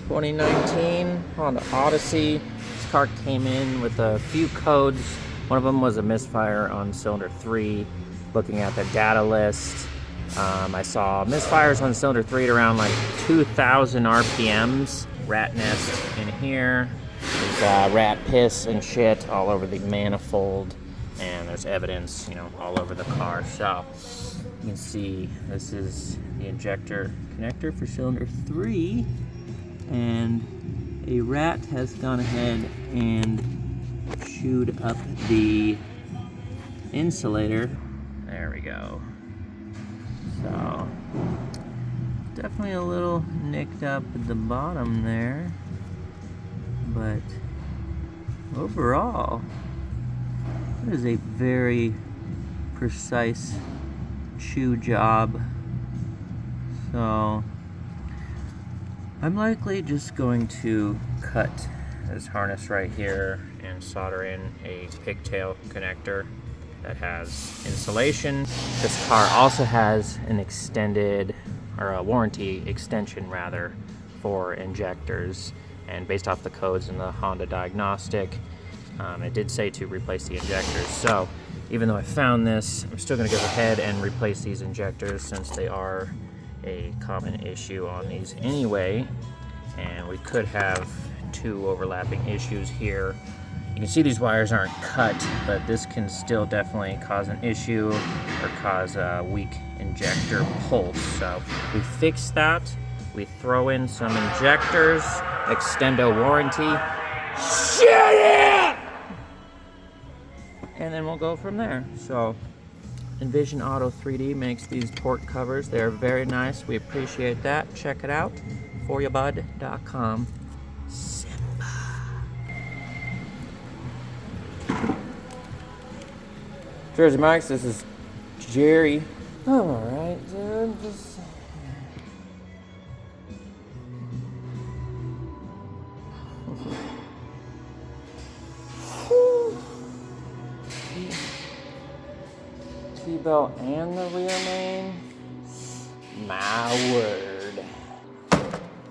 2019 Honda Odyssey. This car came in with a few codes. One of them was a misfire on cylinder 3. Looking at the data list, I saw misfires on cylinder 3 at around like 2,000 RPMs. Rat nest in here. There's rat piss and shit all over the manifold, and there's evidence, all over the car. So you can see this is the injector connector for cylinder 3, and a rat has gone ahead and chewed up the insulator. There we go. So definitely a little nicked up at the bottom there, but overall it is a very precise chew job. So I'm likely just going to cut this harness right here and solder in a pigtail connector that has insulation. This car also has an extended, or a warranty extension rather, for injectors, and based off the codes in the Honda diagnostic, it did say to replace the injectors. So even though I found this, I'm still going to go ahead and replace these injectors since they are a common issue on these anyway, and we could have two overlapping issues here. You can see these wires aren't cut, but this can still definitely cause an issue or cause a weak injector pulse. So we fix that. We throw in some injectors, extendo warranty. Shut it! And then we'll go from there. So Envision Auto 3D makes these port covers. They're very nice. We appreciate that. Check it out. foryabud.com. Jersey Mike's, this is Jerry. Alright, dude, just... T-belt and the rear main? My word.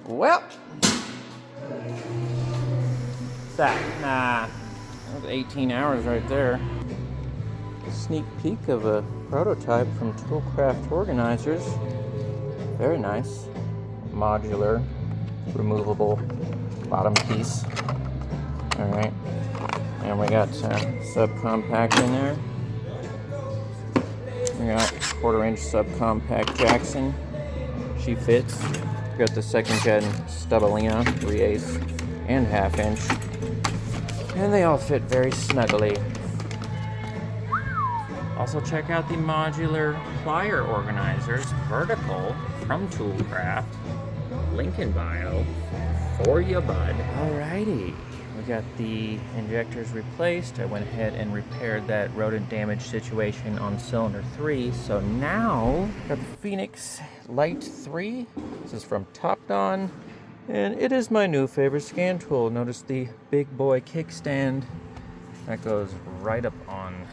Well, what's that? That was 18 hours right there. A sneak peek of a prototype from Toolcraft Organizers. Very nice. Modular, removable bottom piece. Alright. And we got subcompact in there. We got 1/4-inch subcompact Jackson. She fits. We got the 2nd gen Stubbalina 3/8 and 1/2 inch. And they all fit very snugly. Also check out the modular plier organizers, vertical, from Toolcraft. Link in bio. For ya, bud. Alrighty. We got the injectors replaced. I went ahead and repaired that rodent damage situation on cylinder 3. So now, got the Phoenix Light 3. This is from Topdon. And it is my new favorite scan tool. Notice the big boy kickstand that goes right up on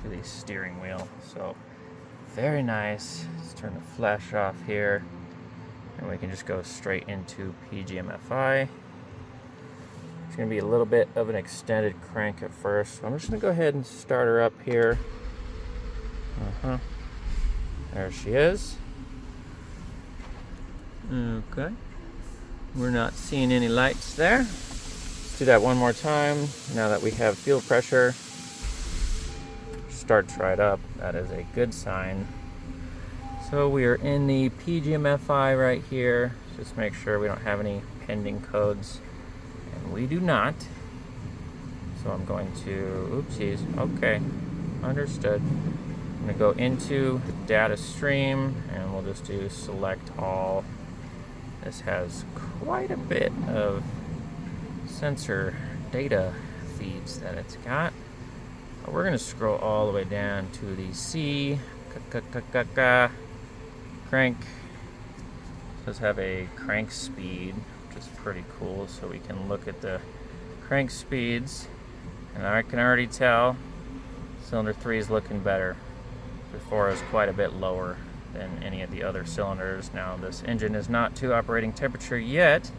to the steering wheel. So very nice. Let's turn the flash off here, and we can just go straight into PGMFI. It's going to be a little bit of an extended crank at first, so I'm just going to go ahead and start her up here. There she is. Okay, we're not seeing any lights there. Let's do that one more time. Now that we have field pressure, starts right up. That is a good sign. So we are in the PGMFI right here. Just make sure we don't have any pending codes, and we do not. So I'm going to, oopsies, okay, understood. I'm going to go into the data stream, and we'll just do select all. This has quite a bit of sensor data feeds that it's got. We're going to scroll all the way down to the C, crank. It does have a crank speed, which is pretty cool, so we can look at the crank speeds. And I can already tell cylinder 3 is looking better. Before it was quite a bit lower than any of the other cylinders. Now this engine is not to operating temperature yet,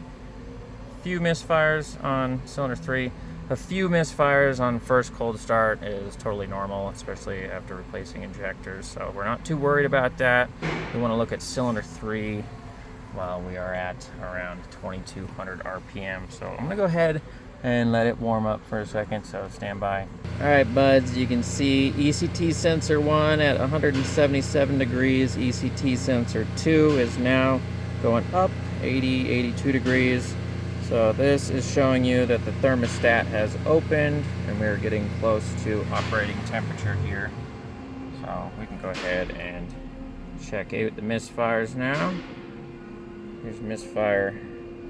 few misfires on cylinder 3. A few misfires on first cold start is totally normal, especially after replacing injectors, so we're not too worried about that. We want to look at cylinder 3 while we are at around 2200 RPM. So I'm going to go ahead and let it warm up for a second, so stand by. Alright buds, you can see ECT sensor 1 at 177 degrees. ECT sensor 2 is now going up 82 degrees. So this is showing you that the thermostat has opened and we're getting close to operating temperature here. So we can go ahead and check out the misfires now. Here's misfire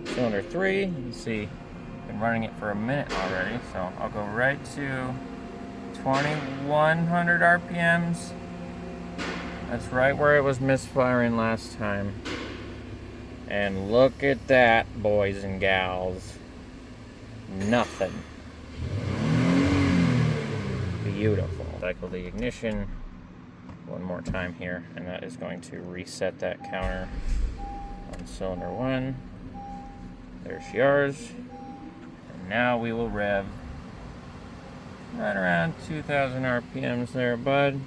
cylinder 3. You can see I've been running it for a minute already. So I'll go right to 2100 RPMs. That's right where it was misfiring last time. And look at that, boys and gals. Nothing. Beautiful. Cycle the ignition one more time here, and that is going to reset that counter on cylinder 1. There's yours. And now we will rev right around 2000 RPMs there, bud.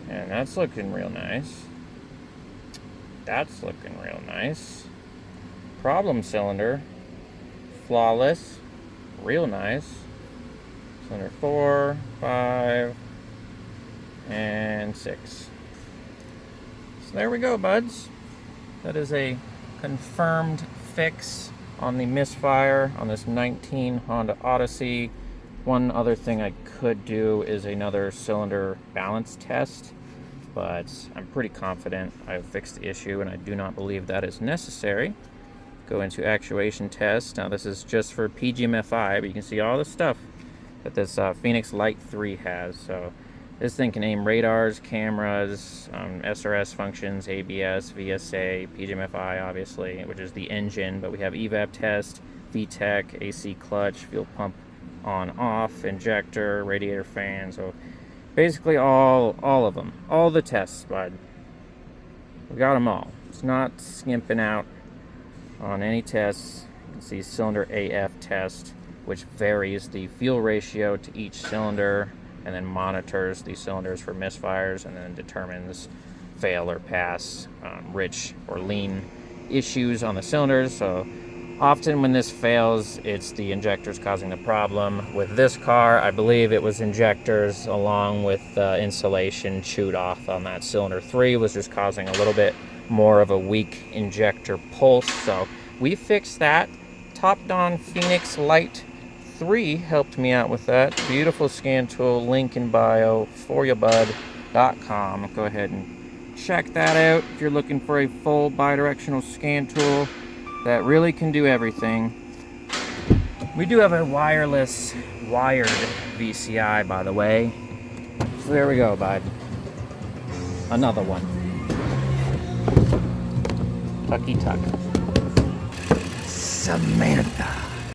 And that's looking real nice. That's looking real nice. Problem cylinder, flawless, real nice. Cylinder 4, 5, and 6. So there we go, buds. That is a confirmed fix on the misfire on this 19 Honda Odyssey. One other thing I could do is another cylinder balance test, but I'm pretty confident I've fixed the issue and I do not believe that is necessary. Go into actuation test. Now this is just for PGMFI, but you can see all the stuff that this Phoenix Lite 3 has. So this thing can aim radars, cameras, SRS functions, ABS, VSA, PGMFI obviously, which is the engine, but we have evap test, VTEC, AC clutch, fuel pump on off, injector, radiator fan. So basically all of them, all the tests, bud. We got them all. It's not skimping out on any tests. You can see cylinder AF test, which varies the fuel ratio to each cylinder and then monitors the cylinders for misfires and then determines fail or pass, rich or lean issues on the cylinders. So often when this fails, it's the injectors causing the problem. With this car, I believe it was injectors along with insulation chewed off on that cylinder 3 was just causing a little bit more of a weak injector pulse. So we fixed that. Topped on Phoenix Lite 3 helped me out with that. Beautiful scan tool, link in bio, foryabud.com. Go ahead and check that out if you're looking for a full bidirectional scan tool that really can do everything. We do have a wireless wired VCI, by the way. So there we go, bud. Another one. Tucky tuck. Samantha.